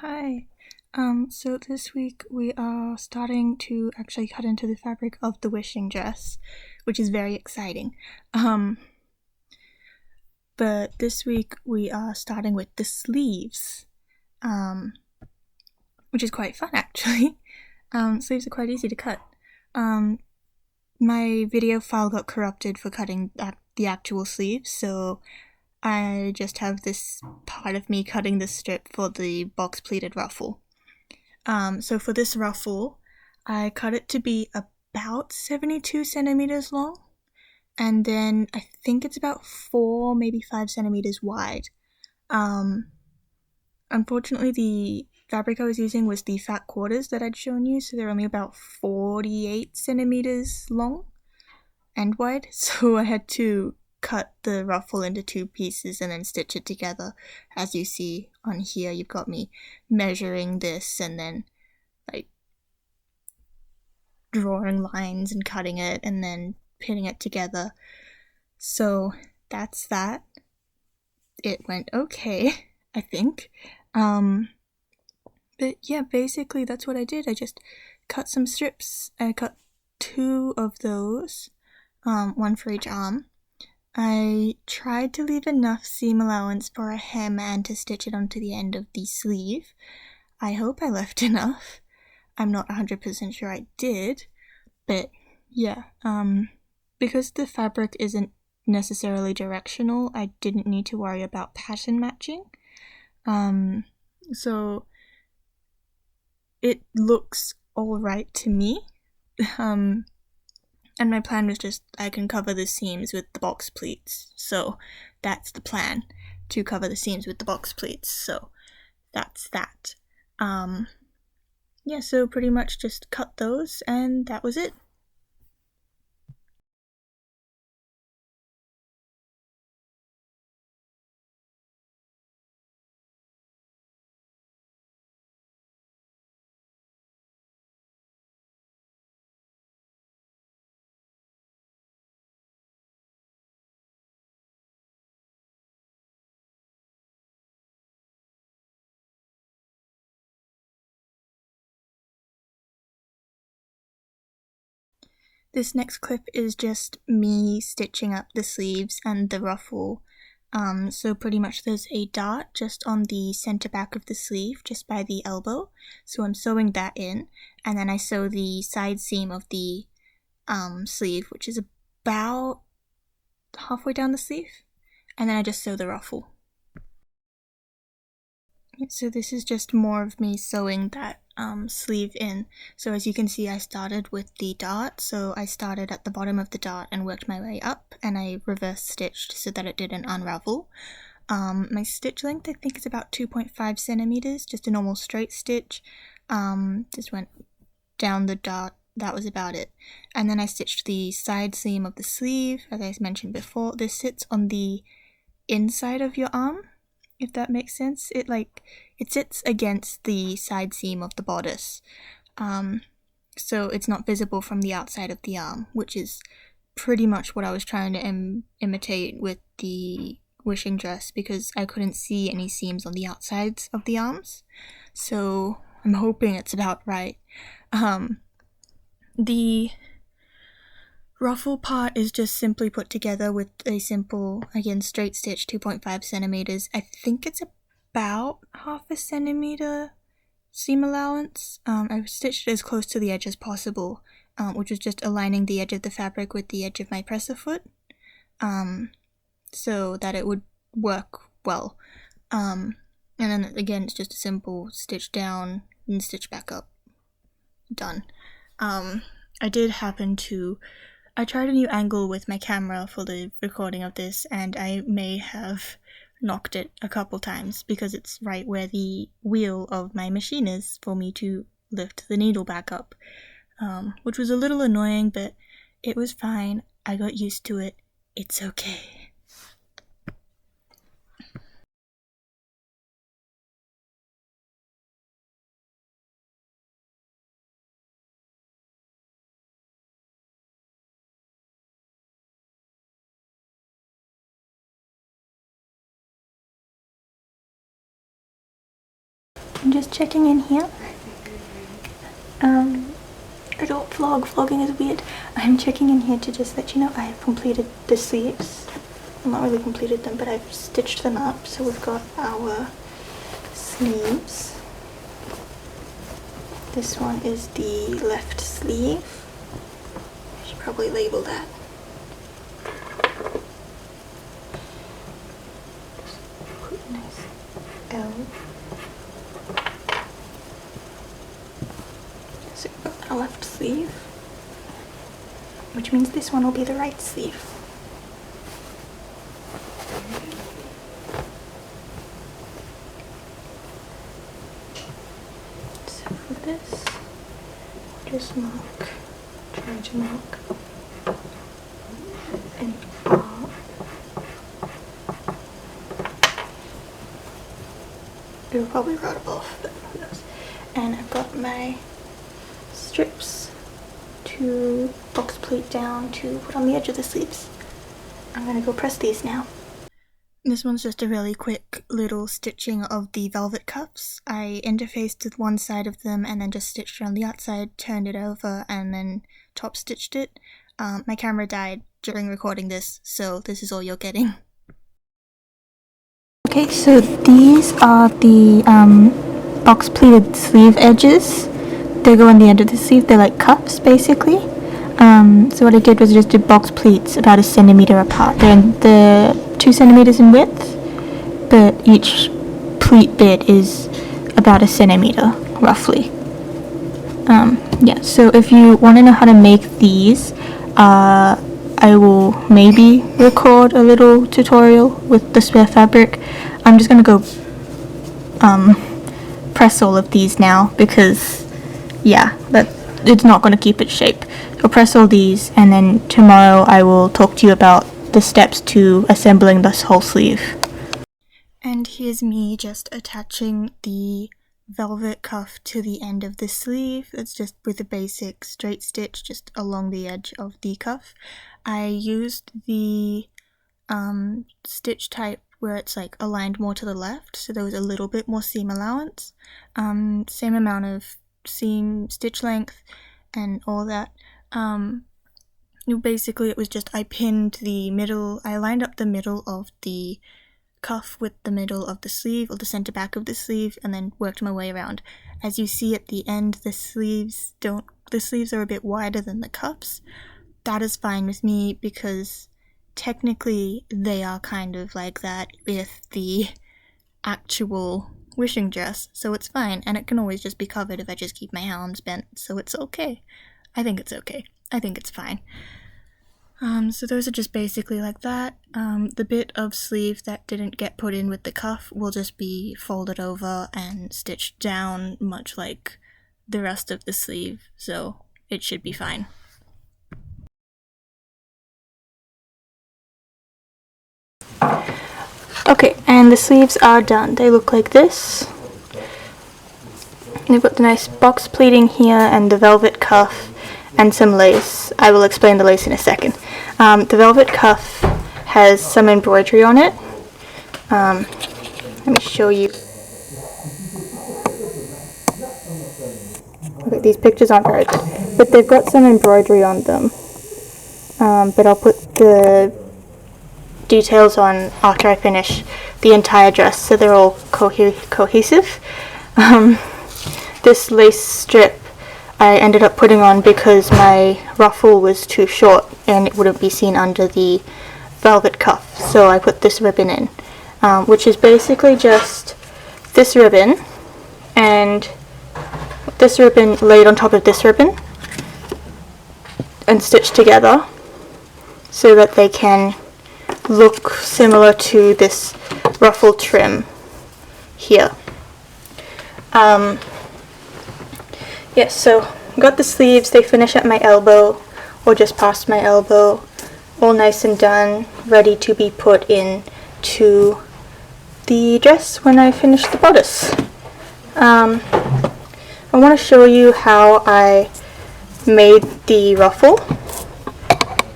Hi. So this week we are starting to actually cut into the fabric of the wishing dress, which is very exciting. But this week we are starting with the sleeves, which is quite fun actually. Sleeves are quite easy to cut. My video file got corrupted for cutting the actual sleeves, so I just have this part of me cutting the strip for the box pleated ruffle. So for this ruffle, I cut it to be about 72 centimeters long, and then I think it's about 4, maybe 5 centimeters wide. Unfortunately, the fabric I was using was the fat quarters that I'd shown you, so they're only about 48 centimeters long and wide, so I had to cut the ruffle into 2 pieces and then stitch it together. As you see on here, you've got me measuring this and then like drawing lines and cutting it and then pinning it together. So that's that. It went okay, I think. But yeah, basically that's what I did. I just cut some strips. I cut 2 of those, one for each arm. I tried to leave enough seam allowance for a hem and to stitch it onto the end of the sleeve. I hope I left enough. I'm not 100% sure I did, but yeah, because the fabric isn't necessarily directional, I didn't need to worry about pattern matching. So it looks alright to me. And my plan was just I can cover the seams with the box pleats. So that's the plan, to cover the seams with the box pleats. So that's that. Yeah, so pretty much just cut those and that was it. This next clip is just me stitching up the sleeves and the ruffle. So pretty much there's a dot just on the center back of the sleeve, just by the elbow. So I'm sewing that in, and then I sew the side seam of the sleeve, which is about halfway down the sleeve, and then I just sew the ruffle. So this is just more of me sewing that sleeve in. So as you can see, I started with the dot, so I started at the bottom of the dot and worked my way up, and I reverse stitched so that it didn't unravel. My stitch length I think is about 2.5 centimeters, just a normal straight stitch. Just went down the dot, that was about it. And then I stitched the side seam of the sleeve, as I mentioned before. This sits on the inside of your arm, if that makes sense. It sits against the side seam of the bodice, so it's not visible from the outside of the arm, which is pretty much what I was trying to imitate with the wishing dress, because I couldn't see any seams on the outsides of the arms, so I'm hoping it's about right. The ruffle part is just simply put together with a simple, again, straight stitch, 2.5 centimeters. I think it's about half a centimeter seam allowance. I've stitched it as close to the edge as possible, which was just aligning the edge of the fabric with the edge of my presser foot, so that it would work well. And then again, it's just a simple stitch down and stitch back up. Done. I did happen to I tried a new angle with my camera for the recording of this, and I may have knocked it a couple times because it's right where the wheel of my machine is for me to lift the needle back up, which was a little annoying, but it was fine. I got used to it. It's okay. I'm just checking in here. I don't vlog. Vlogging is weird. I'm checking in here to just let you know I have completed the sleeves. Well, not really completed them, but I've stitched them up. So we've got our sleeves. This one is the left sleeve. I should probably label that. Put a nice L. So we've got our left sleeve, which means this one will be the right sleeve. So for this, just try to mark an R. It'll probably rub off, but who knows. And I've got my strips to box pleat down to put on the edge of the sleeves. I'm gonna go press these now. This one's just a really quick little stitching of the velvet cuffs. I interfaced with one side of them and then just stitched around the outside, turned it over, and then top stitched it. My camera died during recording this, so this is all you're getting. Okay, so these are the box pleated sleeve edges. They go on the end of the sleeve. They're like cuffs, basically. So what I did was just do box pleats about 1 centimeter apart. They're 2 centimeters in width, but each pleat bit is about 1 centimeter, roughly. Yeah, so if you want to know how to make these, I will maybe record a little tutorial with the spare fabric. I'm just going to go press all of these now because, yeah, it's not going to keep its shape. I'll press all these, and then tomorrow I will talk to you about the steps to assembling this whole sleeve. And here's me just attaching the velvet cuff to the end of the sleeve. It's just with a basic straight stitch just along the edge of the cuff. I used the stitch type where it's like aligned more to the left, so there was a little bit more seam allowance. Same amount of seam stitch length and all that. Basically it was just I pinned the middle, I lined up the middle of the cuff with the middle of the sleeve or the center back of the sleeve and then worked my way around. As you see at the end, the sleeves are a bit wider than the cuffs. That is fine with me because technically they are kind of like that with the actual wishing dress, so it's fine, and it can always just be covered if I just keep my arms bent, so it's okay. I think it's okay. I think it's fine. So those are just basically like that. The bit of sleeve that didn't get put in with the cuff will just be folded over and stitched down, much like the rest of the sleeve, so it should be fine. Okay, and the sleeves are done. They look like this. They've got the nice box pleating here and the velvet cuff and some lace. I will explain the lace in a second. The velvet cuff has some embroidery on it. Let me show you. Okay, these pictures aren't very good, but they've got some embroidery on them. But I'll put the details on after I finish the entire dress, so they're all cohesive. This lace strip I ended up putting on because my ruffle was too short and it wouldn't be seen under the velvet cuff, so I put this ribbon in, which is basically just this ribbon and this ribbon laid on top of this ribbon and stitched together so that they can look similar to this ruffle trim here. Yes, so got the sleeves. They finish at my elbow or just past my elbow, all nice and done, ready to be put in to the dress when I finish the bodice. I want to show you how I made the ruffle,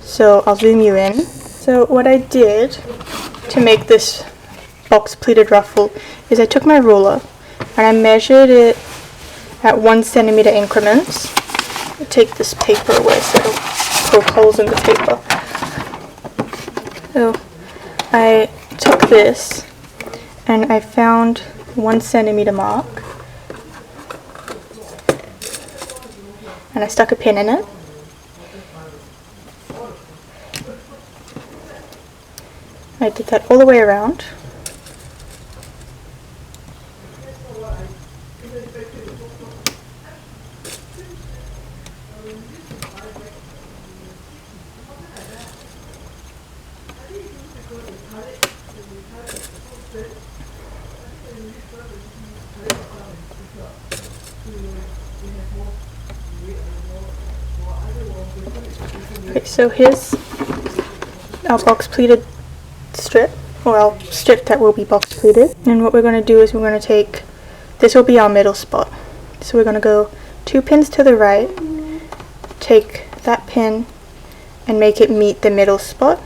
so I'll zoom you in. So what I did to make this box pleated ruffle is I took my ruler and I measured it at 1 centimeter increments. I'll take this paper away so it'll poke holes in the paper. So I took this and I found 1 centimeter mark, and I stuck a pin in it. I did that all the way around. Okay, so here's our box pleated strip, well, strip that will be box pleated. And what we're going to do is we're going to take, this will be our middle spot. So we're going to go 2 pins to the right, take that pin and make it meet the middle spot.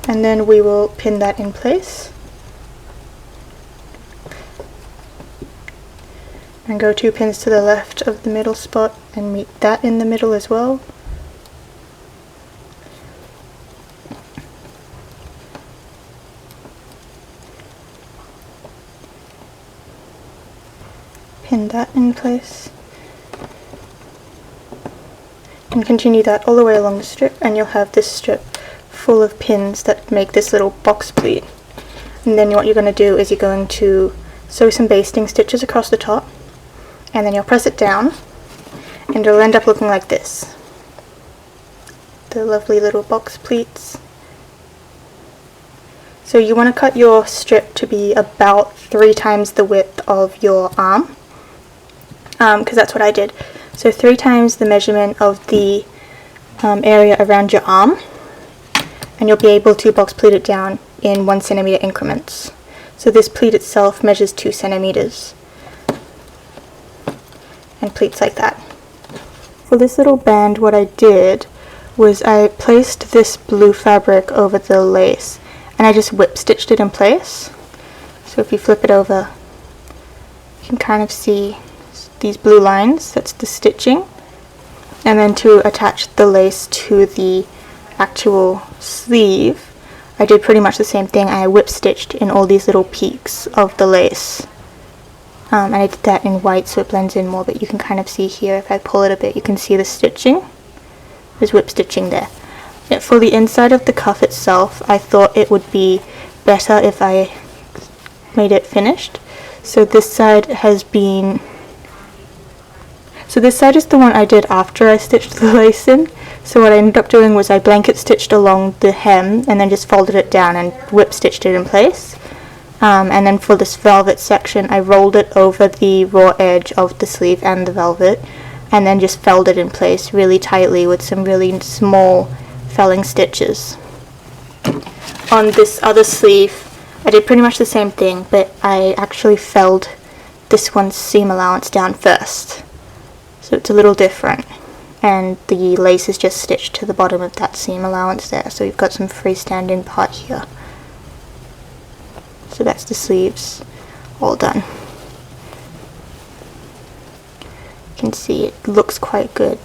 And then we will pin that in place. And go 2 pins to the left of the middle spot and meet that in the middle as well. Pin that in place. And continue that all the way along the strip, and you'll have this strip full of pins that make this little box pleat. And then what you're going to do is you're going to sew some basting stitches across the top, and then you'll press it down and it'll end up looking like this. The lovely little box pleats. So you want to cut your strip to be about 3 times the width of your arm, because that's what I did. So 3 times the measurement of the area around your arm, and you'll be able to box pleat it down in 1 centimeter increments. So this pleat itself measures 2 centimeters. And pleats like that. For this little band, what I did was I placed this blue fabric over the lace and I just whip stitched it in place. So if you flip it over, you can kind of see these blue lines, that's the stitching. And then to attach the lace to the actual sleeve, I did pretty much the same thing. I whip stitched in all these little peaks of the lace. And I did that in white so it blends in more, but you can kind of see here, if I pull it a bit, you can see the stitching. There's whip stitching there. Yeah, for the inside of the cuff itself, I thought it would be better if I made it finished. So this side has been... So this side is the one I did after I stitched the lace in. So what I ended up doing was I blanket stitched along the hem and then just folded it down and whip stitched it in place. And then for this velvet section, I rolled it over the raw edge of the sleeve and the velvet, and then just felled it in place really tightly with some really small felling stitches. On this other sleeve, I did pretty much the same thing, but I actually felled this one's seam allowance down first. So it's a little different. And the lace is just stitched to the bottom of that seam allowance there, so you've got some freestanding part here. So that's the sleeves all done. You can see it looks quite good.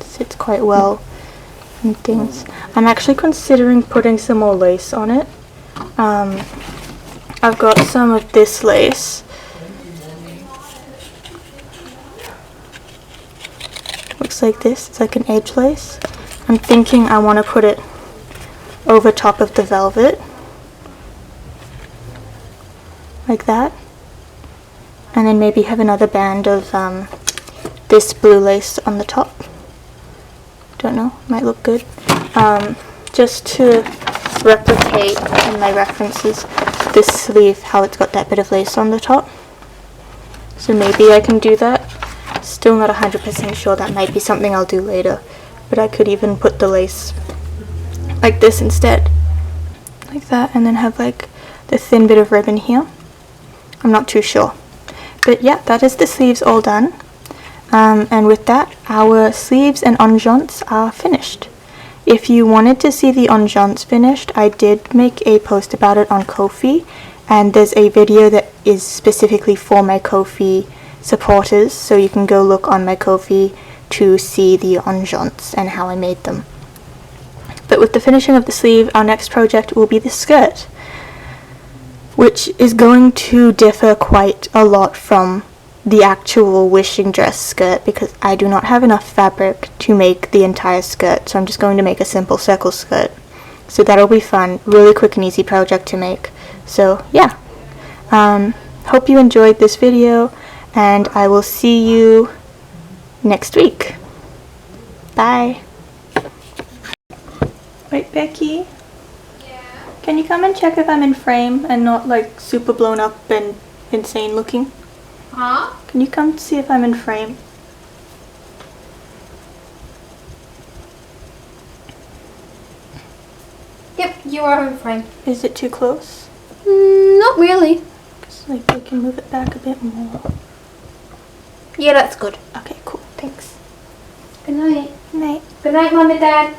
It sits quite well and things. I'm actually considering putting some more lace on it. I've got some of this lace. Looks like this. It's like an edge lace. I'm thinking I want to put it over top of the velvet. Like that, and then maybe have another band of this blue lace on the top. Don't know, might look good. Just to replicate in my references this sleeve, how it's got that bit of lace on the top. So maybe I can do that. Still not 100% sure, that might be something I'll do later. But I could even put the lace like this instead. Like that, and then have like the thin bit of ribbon here. I'm not too sure. But yeah, that is the sleeves all done. And with that, our sleeves and enjambs are finished. If you wanted to see the enjambs finished, I did make a post about it on Ko-fi, and there's a video that is specifically for my Ko-fi supporters, so you can go look on my Ko-fi to see the enjambs and how I made them. But with the finishing of the sleeve, our next project will be the skirt, which is going to differ quite a lot from the actual wishing dress skirt because I do not have enough fabric to make the entire skirt, so I'm just going to make a simple circle skirt. So that'll be fun, really quick and easy project to make. So yeah, hope you enjoyed this video, and I will see you next week. Bye. Wait, Becky? Yeah? Can you come and check if I'm in frame and not like super blown up and insane looking? Huh? Can you come see if I'm in frame? Yep, you are in frame. Is it too close? Not really. Just like we can move it back a bit more. Yeah, that's good. Okay, cool. Thanks. Good night. Good night. Good night, Mum and Dad.